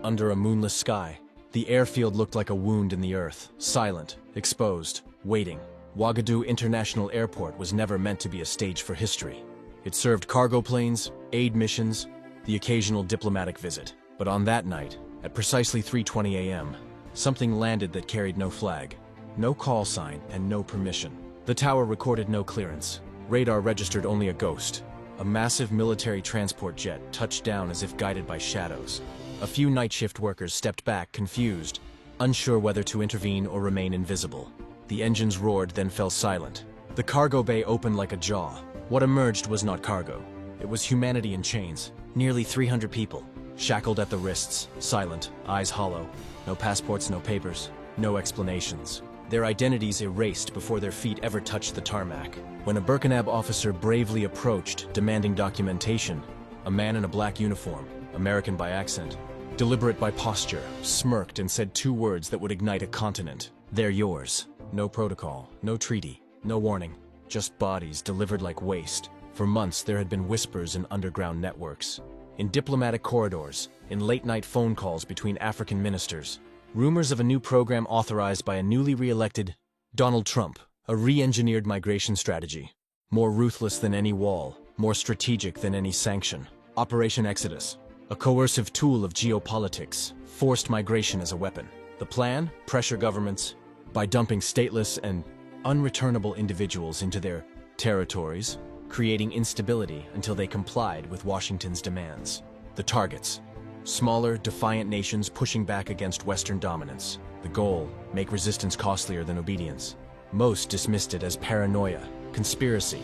under a moonless sky. The airfield looked like a wound in the earth, silent, exposed, waiting. Ouagadougou International Airport was never meant to be a stage for history. It served cargo planes, aid missions, the occasional diplomatic visit. But on that night, at precisely 3:20 a.m., something landed that carried no flag, no call sign, and no permission. The tower recorded no clearance. Radar registered only a ghost. A massive military transport jet touched down as if guided by shadows. A few night shift workers stepped back, confused, unsure whether to intervene or remain invisible. The engines roared, then fell silent. The cargo bay opened like a jaw. What emerged was not cargo. It was humanity in chains. Nearly 300 people, shackled at the wrists, silent, eyes hollow. No passports, no papers, no explanations. Their identities erased before their feet ever touched the tarmac. When a Burkina officer bravely approached, demanding documentation, a man in a black uniform, American by accent, deliberate by posture, smirked and said two words that would ignite a continent. "They're yours." No protocol, no treaty, no warning, just bodies delivered like waste. For months there had been whispers in underground networks, in diplomatic corridors, in late-night phone calls between African ministers. Rumors of a new program authorized by a newly re-elected Donald Trump, a re-engineered migration strategy, more ruthless than any wall, more strategic than any sanction. Operation Exodus, a coercive tool of geopolitics, forced migration as a weapon. The plan? Pressure governments by dumping stateless and unreturnable individuals into their territories, creating instability until they complied with Washington's demands. The targets: smaller, defiant nations pushing back against Western dominance. The goal: make resistance costlier than obedience. Most dismissed it as paranoia, conspiracy.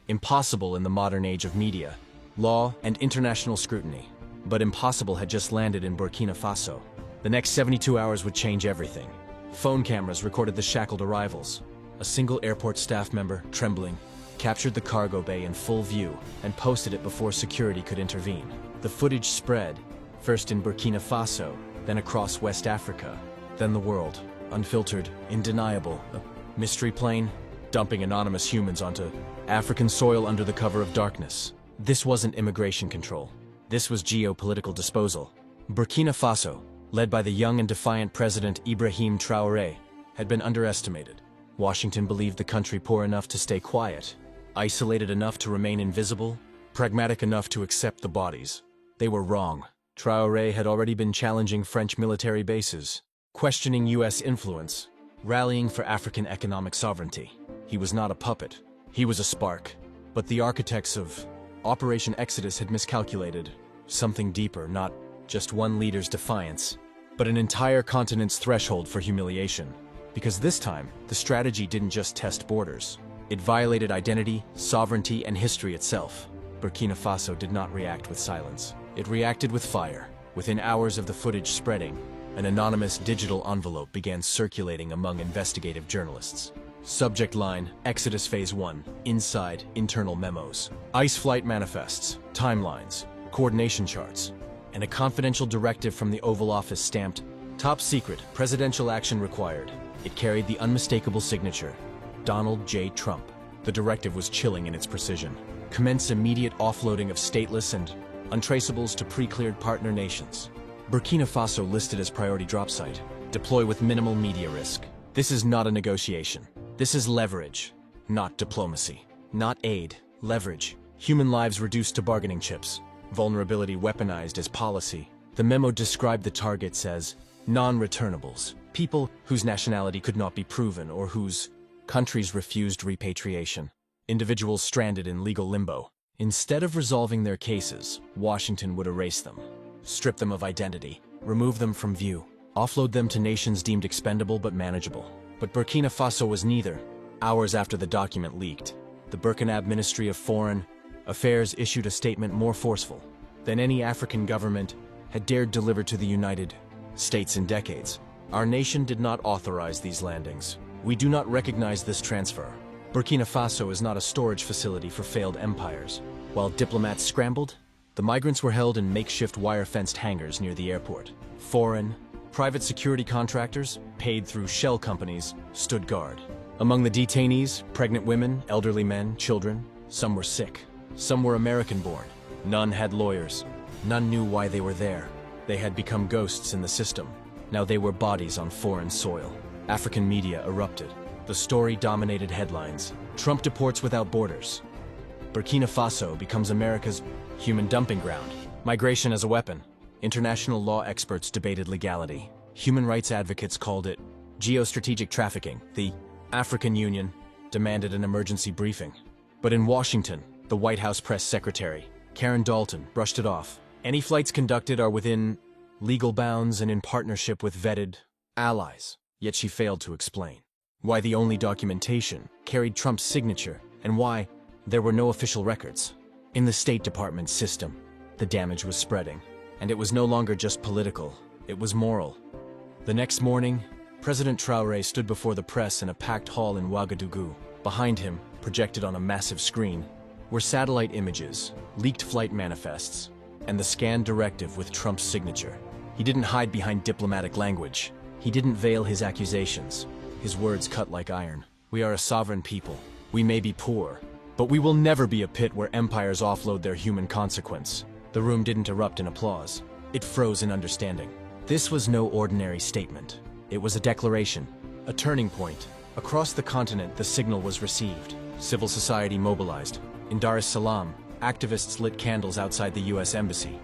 Impossible in the modern age of media, law, and international scrutiny. But impossible had just landed in Burkina Faso. The next 72 hours would change everything. Phone cameras recorded the shackled arrivals. A single airport staff member, trembling, captured the cargo bay in full view and posted it before security could intervene. The footage spread, first in Burkina Faso, then across West Africa, then the world. Unfiltered, undeniable. A mystery plane, dumping anonymous humans onto African soil under the cover of darkness. This wasn't immigration control. This was geopolitical disposal. Burkina Faso, led by the young and defiant President Ibrahim Traoré, had been underestimated. Washington believed the country poor enough to stay quiet, isolated enough to remain invisible, pragmatic enough to accept the bodies. They were wrong. Traoré had already been challenging French military bases, questioning U.S. influence, rallying for African economic sovereignty. He was not a puppet. He was a spark. But the architects of Operation Exodus had miscalculated something deeper, not just one leader's defiance, but an entire continent's threshold for humiliation. Because this time, the strategy didn't just test borders. It violated identity, sovereignty, and history itself. Burkina Faso did not react with silence. It reacted with fire. Within hours of the footage spreading, an anonymous digital envelope began circulating among investigative journalists. Subject line: Exodus Phase 1. Inside, internal memos. ICE flight manifests, timelines, coordination charts, and a confidential directive from the Oval Office stamped, "Top secret, presidential action required." It carried the unmistakable signature, Donald J. Trump. The directive was chilling in its precision. Commence immediate offloading of stateless and untraceables to pre-cleared partner nations. Burkina Faso listed as priority drop site. Deploy with minimal media risk. This is not a negotiation. This is leverage, not diplomacy. Not aid, leverage. Human lives reduced to bargaining chips. Vulnerability weaponized as policy. The memo described the targets as non-returnables, people whose nationality could not be proven or whose countries refused repatriation, individuals stranded in legal limbo. Instead of resolving their cases, Washington would erase them, strip them of identity, remove them from view, offload them to nations deemed expendable but manageable. But Burkina Faso was neither. Hours after the document leaked, the Burkina Ministry of Foreign Affairs issued a statement more forceful than any African government had dared deliver to the United States in decades. Our nation did not authorize these landings. We do not recognize this transfer. Burkina Faso is not a storage facility for failed empires. While diplomats scrambled, the migrants were held in makeshift wire-fenced hangars near the airport. Foreign, private security contractors, paid through shell companies, stood guard. Among the detainees, pregnant women, elderly men, children. Some were sick. Some were American-born. None had lawyers. None knew why they were there. They had become ghosts in the system. Now they were bodies on foreign soil. African media erupted. The story dominated headlines. Trump deports without borders. Burkina Faso becomes America's human dumping ground. Migration as a weapon. International law experts debated legality. Human rights advocates called it geostrategic trafficking. The African Union demanded an emergency briefing. But in Washington, the White House press secretary, Karen Dalton, brushed it off. Any flights conducted are within legal bounds and in partnership with vetted allies. Yet she failed to explain why the only documentation carried Trump's signature and why there were no official records. In the State Department system, the damage was spreading, and it was no longer just political, it was moral. The next morning, President Traoré stood before the press in a packed hall in Ouagadougou. Behind him, projected on a massive screen, were satellite images, leaked flight manifests, and the scanned directive with Trump's signature. He didn't hide behind diplomatic language. He didn't veil his accusations. His words cut like iron. We are a sovereign people. We may be poor, but we will never be a pit where empires offload their human consequence. The room didn't erupt in applause. It froze in understanding. This was no ordinary statement. It was a declaration, a turning point. Across the continent, the signal was received. Civil society mobilized. In Dar es Salaam, activists lit candles outside the U.S. Embassy.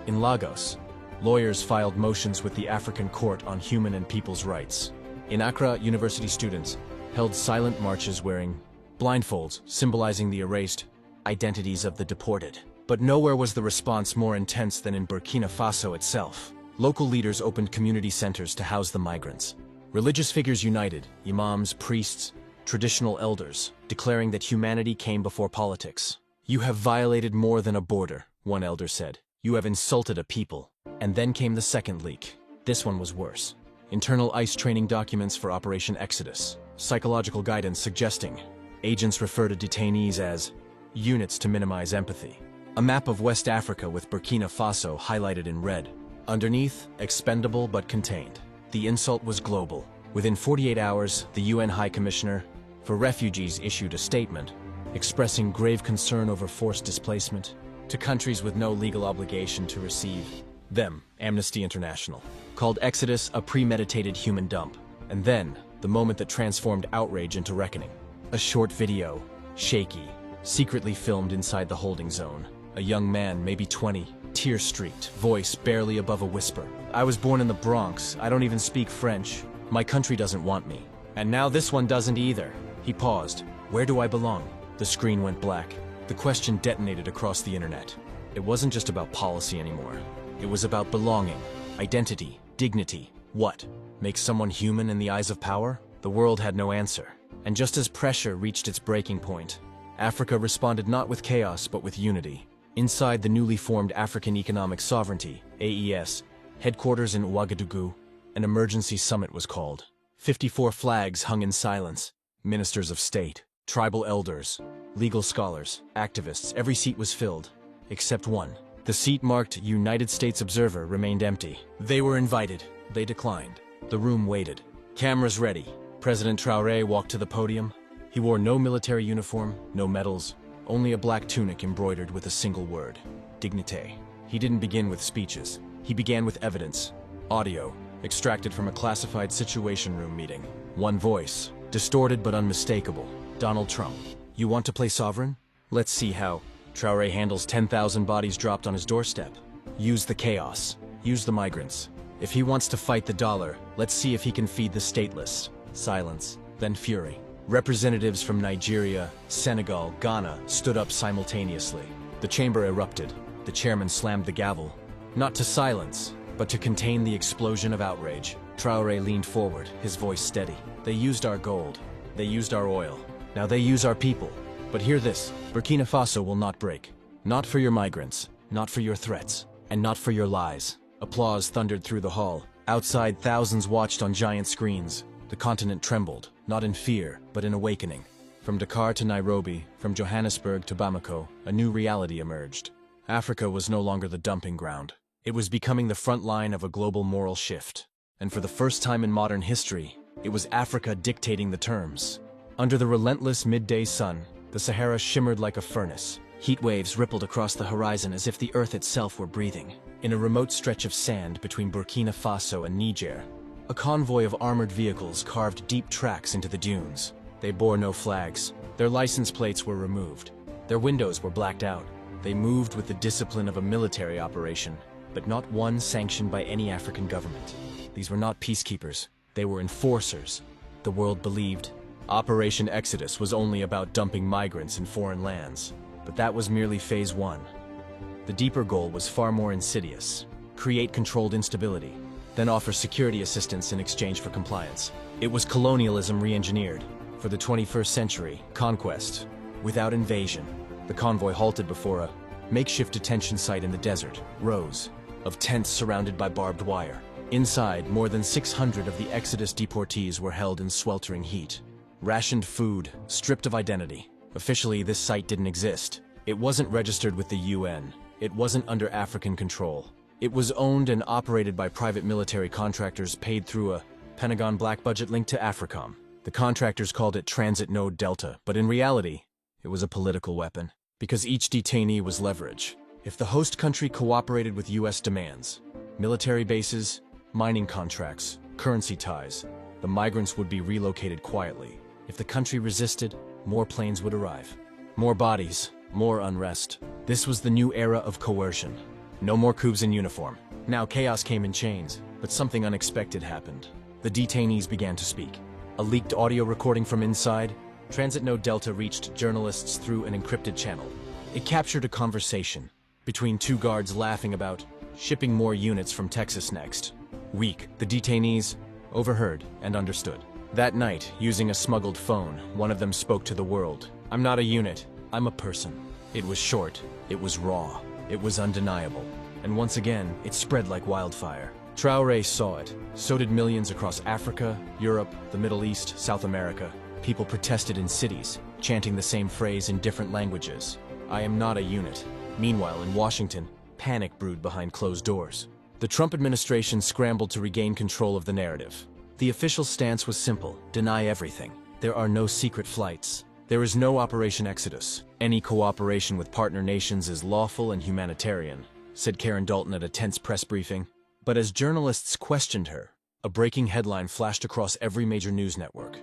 In Lagos, lawyers filed motions with the African Court on Human and People's Rights. In Accra, university students held silent marches wearing blindfolds, symbolizing the erased identities of the deported. But nowhere was the response more intense than in Burkina Faso itself. Local leaders opened community centers to house the migrants. Religious figures united, imams, priests, traditional elders, declaring that humanity came before politics. "You have violated more than a border," one elder said. "You have insulted a people." And then came the second leak. This one was worse. Internal ICE training documents for Operation Exodus. Psychological guidance suggesting agents refer to detainees as units to minimize empathy. A map of West Africa with Burkina Faso highlighted in red. Underneath, expendable but contained. The insult was global. Within 48 hours, the UN High Commissioner for Refugees issued a statement expressing grave concern over forced displacement to countries with no legal obligation to receive them. Amnesty International called Exodus a premeditated human dump. And then, the moment that transformed outrage into reckoning. A short video, shaky, secretly filmed inside the holding zone. A young man, maybe 20, tear-streaked, voice barely above a whisper. "I was born in the Bronx. I don't even speak French. My country doesn't want me. And now this one doesn't either." He paused. "Where do I belong?" The screen went black. The question detonated across the internet. It wasn't just about policy anymore. It was about belonging, identity, dignity. What makes someone human in the eyes of power? The world had no answer. And just as pressure reached its breaking point, Africa responded not with chaos but with unity. Inside the newly formed African Economic Sovereignty, AES, headquarters in Ouagadougou, an emergency summit was called. 54 flags hung in silence. Ministers of state, tribal elders, legal scholars, activists, every seat was filled, except one. The seat marked United States Observer remained empty. They were invited. They declined. The room waited. Cameras ready. President Traoré walked to the podium. He wore no military uniform, no medals, only a black tunic embroidered with a single word: dignité. He didn't begin with speeches. He began with evidence. Audio, extracted from a classified Situation Room meeting. One voice, distorted but unmistakable. Donald Trump. "You want to play sovereign? Let's see how." Traoré handles 10,000 bodies dropped on his doorstep. Use the chaos. Use the migrants. If he wants to fight the dollar, let's see if he can feed the stateless. Silence, then fury. Representatives from Nigeria, Senegal, Ghana stood up simultaneously. The chamber erupted. The chairman slammed the gavel. Not to silence, but to contain the explosion of outrage. Traoré leaned forward, his voice steady. "They used our gold. They used our oil. Now they use our people. But hear this, Burkina Faso will not break. Not for your migrants, not for your threats, and not for your lies." Applause thundered through the hall. Outside, thousands watched on giant screens. The continent trembled, not in fear, but in awakening. From Dakar to Nairobi, from Johannesburg to Bamako, a new reality emerged. Africa was no longer the dumping ground. It was becoming the front line of a global moral shift. And for the first time in modern history, it was Africa dictating the terms. Under the relentless midday sun, the Sahara shimmered like a furnace. Heat waves rippled across the horizon as if the earth itself were breathing. In a remote stretch of sand between Burkina Faso and Niger, a convoy of armored vehicles carved deep tracks into the dunes. They bore no flags. Their license plates were removed. Their windows were blacked out. They moved with the discipline of a military operation, but not one sanctioned by any African government. These were not peacekeepers. They were enforcers. The world believed Operation Exodus was only about dumping migrants in foreign lands, but that was merely phase one. The deeper goal was far more insidious: create controlled instability, then offer security assistance in exchange for compliance. It was colonialism re-engineered. For the 21st century, conquest, without invasion. The convoy halted before a makeshift detention site in the desert, rows of tents surrounded by barbed wire. Inside, more than 600 of the Exodus deportees were held in sweltering heat. Rationed food, stripped of identity. Officially, this site didn't exist. It wasn't registered with the UN. It wasn't under African control. It was owned and operated by private military contractors paid through a Pentagon black budget linked to AFRICOM. The contractors called it Transit Node Delta, but in reality, it was a political weapon, because each detainee was leverage. If the host country cooperated with US demands, military bases, mining contracts, currency ties, the migrants would be relocated quietly. If the country resisted, more planes would arrive. More bodies, more unrest. This was the new era of coercion. No more coups in uniform. Now chaos came in chains, but something unexpected happened. The detainees began to speak. A leaked audio recording from inside, Transit Node Delta reached journalists through an encrypted channel. It captured a conversation between two guards laughing about shipping more units from Texas next. Weak, the detainees overheard and understood. That night, using a smuggled phone, one of them spoke to the world. "I'm not a unit, I'm a person." It was short, it was raw, it was undeniable. And once again, it spread like wildfire. Traoré saw it. So did millions across Africa, Europe, the Middle East, South America. People protested in cities, chanting the same phrase in different languages. "I am not a unit." Meanwhile, in Washington, panic brewed behind closed doors. The Trump administration scrambled to regain control of the narrative. The official stance was simple: deny everything. There are no secret flights. There is no Operation Exodus. Any cooperation with partner nations is lawful and humanitarian, said Karen Dalton at a tense press briefing. But as journalists questioned her, a breaking headline flashed across every major news network.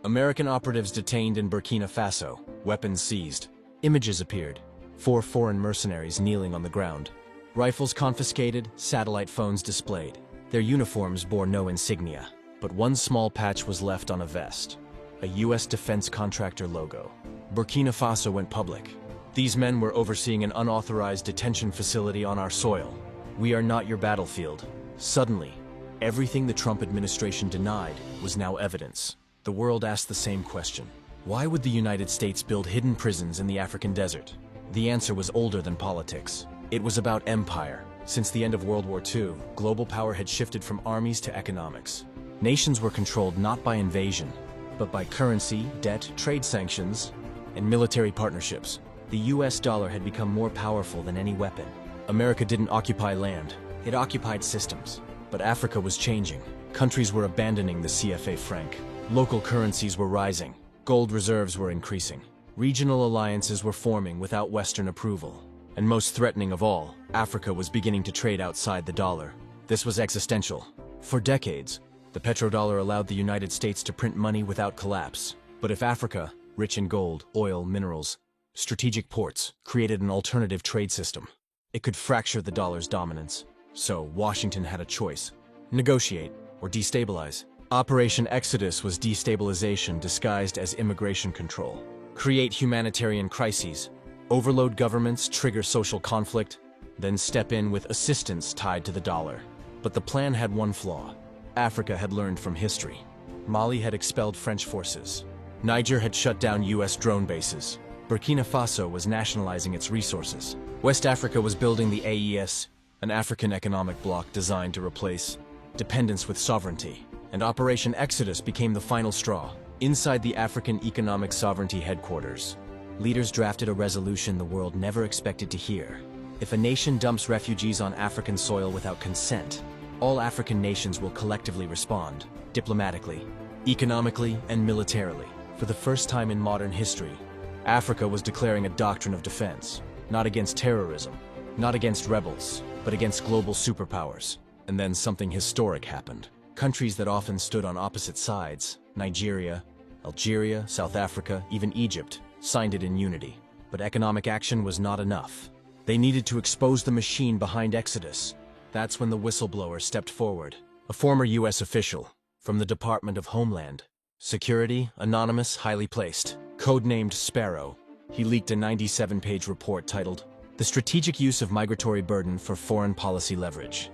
American operatives detained in Burkina Faso, weapons seized. Images appeared. 4 foreign mercenaries kneeling on the ground. Rifles confiscated, satellite phones displayed. Their uniforms bore no insignia, but one small patch was left on a vest. A US defense contractor logo. Burkina Faso went public. These men were overseeing an unauthorized detention facility on our soil. "We are not your battlefield." Suddenly, everything the Trump administration denied was now evidence. The world asked the same question. Why would the United States build hidden prisons in the African desert? The answer was older than politics. It was about empire. Since the end of World War II, global power had shifted from armies to economics. Nations were controlled not by invasion, but by currency, debt, trade sanctions, and military partnerships. The US dollar had become more powerful than any weapon. America didn't occupy land, it occupied systems. But Africa was changing. Countries were abandoning the CFA franc. Local currencies were rising. Gold reserves were increasing. Regional alliances were forming without Western approval. And most threatening of all, Africa was beginning to trade outside the dollar. This was existential. For decades, the petrodollar allowed the United States to print money without collapse. But if Africa, rich in gold, oil, minerals, strategic ports, created an alternative trade system, it could fracture the dollar's dominance. So Washington had a choice: negotiate or destabilize. Operation Exodus was destabilization disguised as immigration control. Create humanitarian crises, overload governments, trigger social conflict, then step in with assistance tied to the dollar. But the plan had one flaw. Africa had learned from history. Mali had expelled French forces. Niger had shut down US drone bases. Burkina Faso was nationalizing its resources. West Africa was building the AES, an African economic bloc designed to replace dependence with sovereignty. And Operation Exodus became the final straw. Inside the African Economic Sovereignty headquarters, leaders drafted a resolution the world never expected to hear. If a nation dumps refugees on African soil without consent, all African nations will collectively respond, diplomatically, economically, and militarily. For the first time in modern history, Africa was declaring a doctrine of defense, not against terrorism, not against rebels, but against global superpowers. And then something historic happened. Countries that often stood on opposite sides, Nigeria, Algeria, South Africa, even Egypt, signed it in unity. But economic action was not enough. They needed to expose the machine behind Exodus. That's when the whistleblower stepped forward. A former U.S. official from the Department of Homeland Security, anonymous, highly placed, codenamed Sparrow. He leaked a 97-page report titled, "The Strategic Use of Migratory Burden for Foreign Policy Leverage."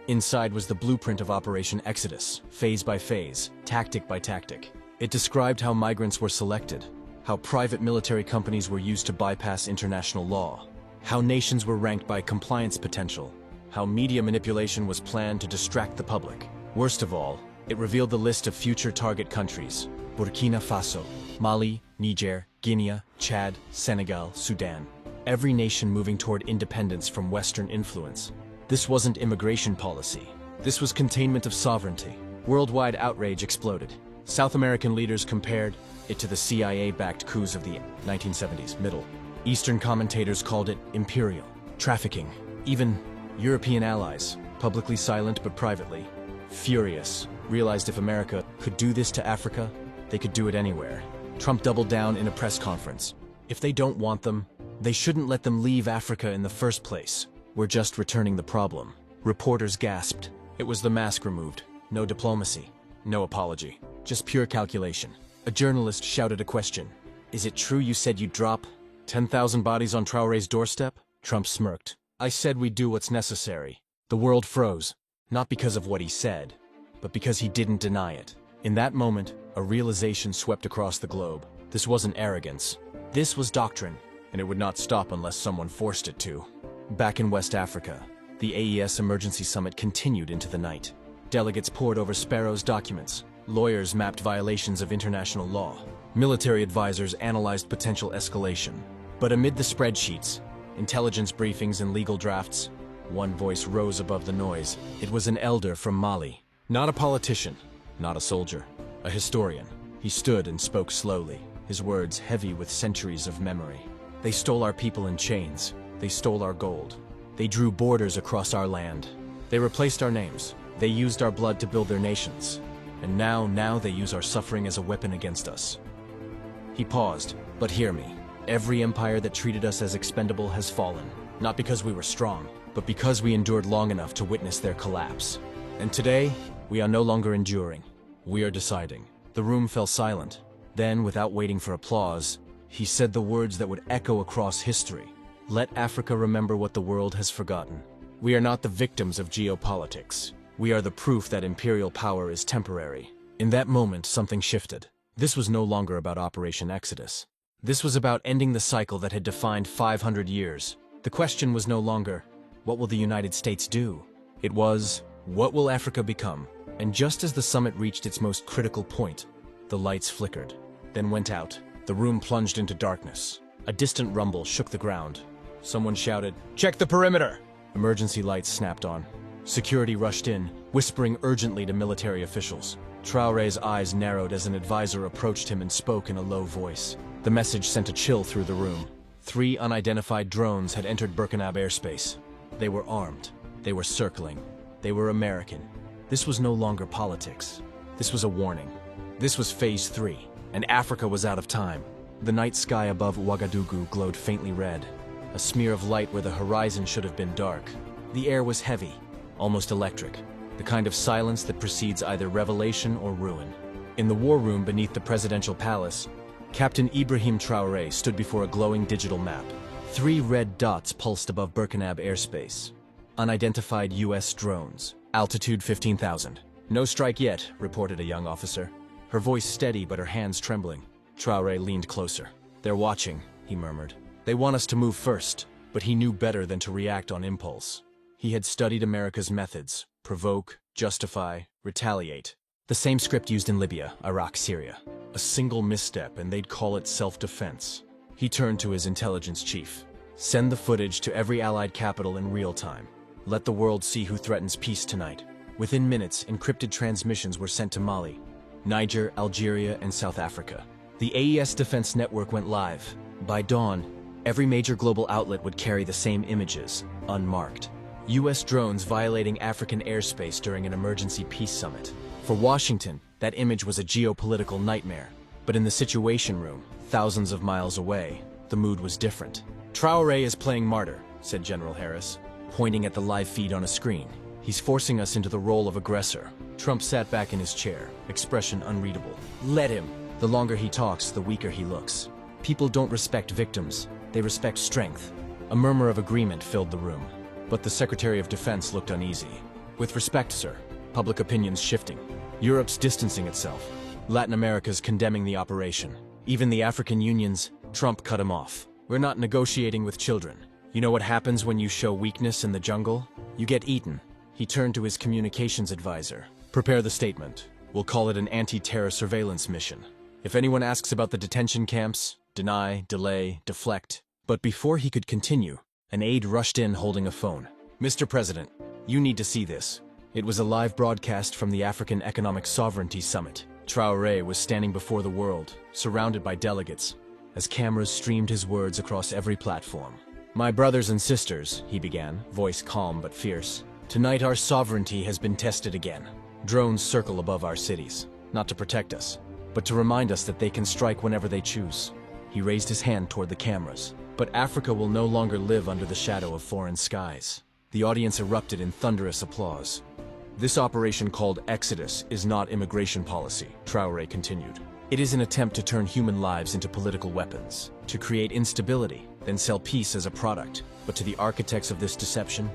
Inside was the blueprint of Operation Exodus, phase by phase, tactic by tactic. It described how migrants were selected, how private military companies were used to bypass international law, how nations were ranked by compliance potential, how media manipulation was planned to distract the public. Worst of all, it revealed the list of future target countries: Burkina Faso, Mali, Niger, Guinea, Chad, Senegal, Sudan. Every nation moving toward independence from Western influence. This wasn't immigration policy. This was containment of sovereignty. Worldwide outrage exploded. South American leaders compared it to the CIA-backed coups of the 1970s. Middle Eastern commentators called it imperial, trafficking. Even European allies, publicly silent but privately, furious, realized if America could do this to Africa, they could do it anywhere. Trump doubled down in a press conference. If they don't want them, they shouldn't let them leave Africa in the first place. We're just returning the problem. Reporters gasped. It was the mask removed. No diplomacy. No apology. Just pure calculation. A journalist shouted a question. "Is it true you said you'd drop 10,000 bodies on Traoré's doorstep?" Trump smirked. "I said we'd do what's necessary." The world froze. Not because of what he said, but because he didn't deny it. In that moment, a realization swept across the globe. This wasn't arrogance. This was doctrine, and it would not stop unless someone forced it to. Back in West Africa, the AES Emergency Summit continued into the night. Delegates pored over Sparrow's documents. Lawyers mapped violations of international law. Military advisors analyzed potential escalation. But amid the spreadsheets, intelligence briefings, and legal drafts, one voice rose above the noise. It was an elder from Mali. Not a politician, not a soldier, a historian. He stood and spoke slowly, his words heavy with centuries of memory. "They stole our people in chains. They stole our gold. They drew borders across our land. They replaced our names. They used our blood to build their nations. And now they use our suffering as a weapon against us." He paused. "But hear me. Every empire that treated us as expendable has fallen. Not because we were strong, but because we endured long enough to witness their collapse. And today, we are no longer enduring. We are deciding." The room fell silent. Then, without waiting for applause, he said the words that would echo across history. "Let Africa remember what the world has forgotten. We are not the victims of geopolitics. We are the proof that imperial power is temporary." In that moment, something shifted. This was no longer about Operation Exodus. This was about ending the cycle that had defined 500 years. The question was no longer, what will the United States do? It was, what will Africa become? And just as the summit reached its most critical point, the lights flickered, then went out. The room plunged into darkness. A distant rumble shook the ground. Someone shouted, "Check the perimeter!" Emergency lights snapped on. Security rushed in, whispering urgently to military officials. Traoré's eyes narrowed as an advisor approached him and spoke in a low voice. The message sent a chill through the room. 3 unidentified drones had entered Burkina airspace. They were armed. They were circling. They were American. This was no longer politics. This was a warning. This was Phase 3, and Africa was out of time. The night sky above Ouagadougou glowed faintly red, a smear of light where the horizon should have been dark. The air was heavy, almost electric, the kind of silence that precedes either revelation or ruin. In the war room beneath the presidential palace, Captain Ibrahim Traoré stood before a glowing digital map. 3 red dots pulsed above Burkina airspace. Unidentified U.S. drones. Altitude 15,000. "No strike yet," reported a young officer. Her voice steady but her hands trembling. Traoré leaned closer. "They're watching," he murmured. "They want us to move first," but he knew better than to react on impulse. He had studied America's methods: provoke, justify, retaliate. The same script used in Libya, Iraq, Syria. A single misstep and they'd call it self-defense. He turned to his intelligence chief. "Send the footage to every allied capital in real time. Let the world see who threatens peace tonight." Within minutes, encrypted transmissions were sent to Mali, Niger, Algeria, and South Africa. The AES Defense Network went live. By dawn, every major global outlet would carry the same images, unmarked. US drones violating African airspace during an emergency peace summit. For Washington, that image was a geopolitical nightmare. But in the Situation Room, thousands of miles away, the mood was different. "Traoré is playing martyr," said General Harris, pointing at the live feed on a screen. "He's forcing us into the role of aggressor." Trump sat back in his chair, expression unreadable. "Let him." The longer he talks, the weaker he looks. People don't respect victims, they respect strength. A murmur of agreement filled the room. But the Secretary of Defense looked uneasy. "With respect, sir, public opinion's shifting. Europe's distancing itself. Latin America's condemning the operation. Even the African unions." Trump cut him off. "We're not negotiating with children. You know what happens when you show weakness in the jungle? You get eaten." He turned to his communications advisor. "Prepare the statement. We'll call it an anti-terror surveillance mission. If anyone asks about the detention camps, deny, delay, deflect." But before he could continue, an aide rushed in holding a phone. "Mr. President, you need to see this." It was a live broadcast from the African Economic Sovereignty Summit. Traoré was standing before the world, surrounded by delegates, as cameras streamed his words across every platform. "My brothers and sisters," he began, voice calm but fierce, "tonight our sovereignty has been tested again. Drones circle above our cities, not to protect us, but to remind us that they can strike whenever they choose." He raised his hand toward the cameras. "But Africa will no longer live under the shadow of foreign skies." The audience erupted in thunderous applause. "This operation called Exodus is not immigration policy," Traoré continued. "It is an attempt to turn human lives into political weapons, to create instability, then sell peace as a product. But to the architects of this deception,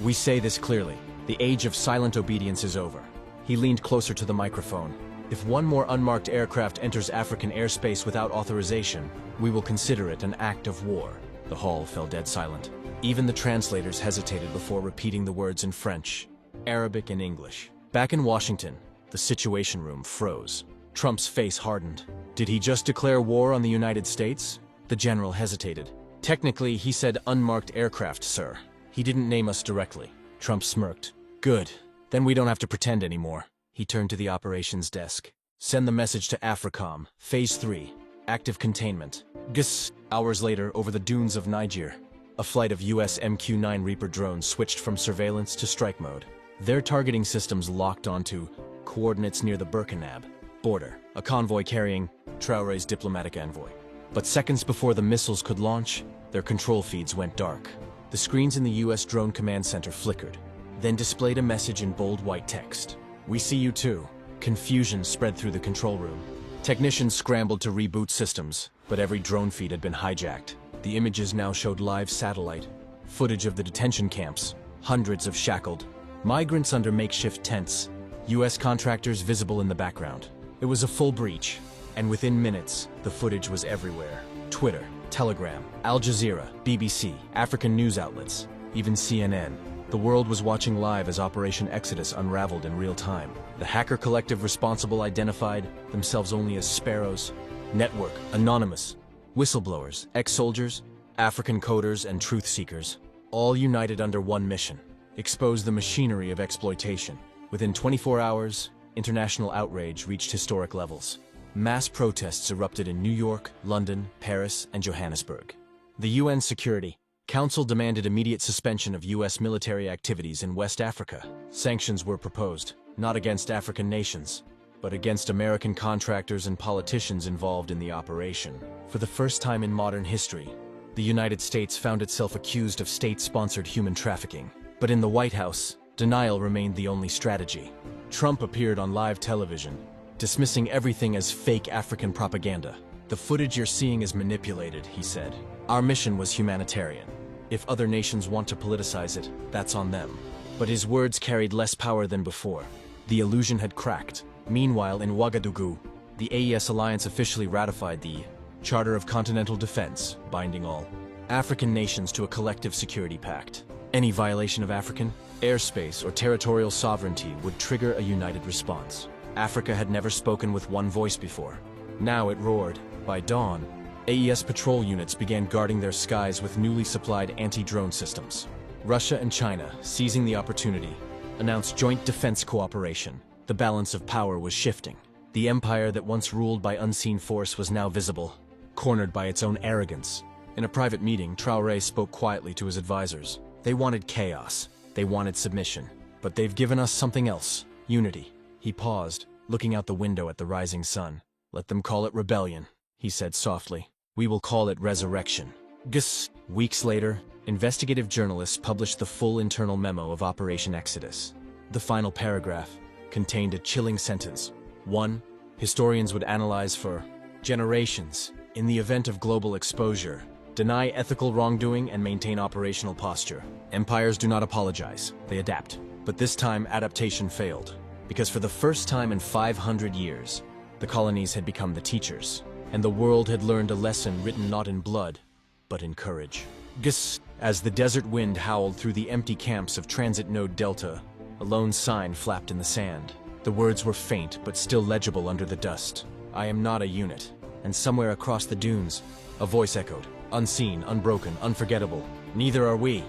we say this clearly: the age of silent obedience is over." He leaned closer to the microphone. "If one more unmarked aircraft enters African airspace without authorization, we will consider it an act of war." The hall fell dead silent. Even the translators hesitated before repeating the words in French, Arabic, and English. Back in Washington, the Situation Room froze. Trump's face hardened. Did he just declare war on the United States? The general hesitated. "Technically, he said unmarked aircraft, sir. He didn't name us directly." Trump smirked. "Good. Then we don't have to pretend anymore." He turned to the operations desk. "Send the message to AFRICOM. Phase 3. Active containment." Gss. Hours later, over the dunes of Niger, a flight of US MQ-9 Reaper drones switched from surveillance to strike mode. Their targeting systems locked onto coordinates near the Burkina border, a convoy carrying Traoré's diplomatic envoy. But seconds before the missiles could launch, their control feeds went dark. The screens in the US Drone Command Center flickered, then displayed a message in bold white text. "We see you too." Confusion spread through the control room. Technicians scrambled to reboot systems, but every drone feed had been hijacked. The images now showed live satellite footage of the detention camps, hundreds of shackled migrants under makeshift tents, US contractors visible in the background. It was a full breach, and within minutes, the footage was everywhere. Twitter, Telegram, Al Jazeera, BBC, African news outlets, even CNN. The world was watching live as Operation Exodus unraveled in real time. The hacker collective responsible identified themselves only as Sparrows. Network, Anonymous, whistleblowers, ex-soldiers, African coders, and truth seekers, all united under one mission: expose the machinery of exploitation. Within 24 hours, international outrage reached historic levels. Mass protests erupted in New York, London, Paris, and Johannesburg. The UN Security Council demanded immediate suspension of US military activities in West Africa. Sanctions were proposed, not against African nations, but against American contractors and politicians involved in the operation. For the first time in modern history, the United States found itself accused of state-sponsored human trafficking. But in the White House, denial remained the only strategy. Trump appeared on live television, dismissing everything as fake African propaganda. "The footage you're seeing is manipulated," he said. "Our mission was humanitarian. If other nations want to politicize it, that's on them." But his words carried less power than before. The illusion had cracked. Meanwhile, in Ouagadougou, the AES alliance officially ratified the Charter of Continental Defense, binding all African nations to a collective security pact. Any violation of African airspace or territorial sovereignty would trigger a united response. Africa had never spoken with one voice before. Now it roared. By dawn, AES patrol units began guarding their skies with newly supplied anti-drone systems. Russia and China, seizing the opportunity, announced joint defense cooperation. The balance of power was shifting. The empire that once ruled by unseen force was now visible, cornered by its own arrogance. In a private meeting, Traoré spoke quietly to his advisors. They wanted chaos. They wanted submission. But they've given us something else. Unity. He paused, looking out the window at the rising sun. Let them call it rebellion, he said softly. We will call it resurrection. Gus. Weeks later, investigative journalists published the full internal memo of Operation Exodus. The final paragraph contained a chilling sentence. 1. Historians would analyze for generations, in the event of global exposure, deny ethical wrongdoing and maintain operational posture. Empires do not apologize, they adapt. But this time, adaptation failed, because for the first time in 500 years, the colonies had become the teachers, and the world had learned a lesson written not in blood, but in courage. Gus. As the desert wind howled through the empty camps of Transit Node Delta, a lone sign flapped in the sand. The words were faint, but still legible under the dust. I am not a unit. And somewhere across the dunes, a voice echoed, unseen, unbroken, unforgettable. Neither are we.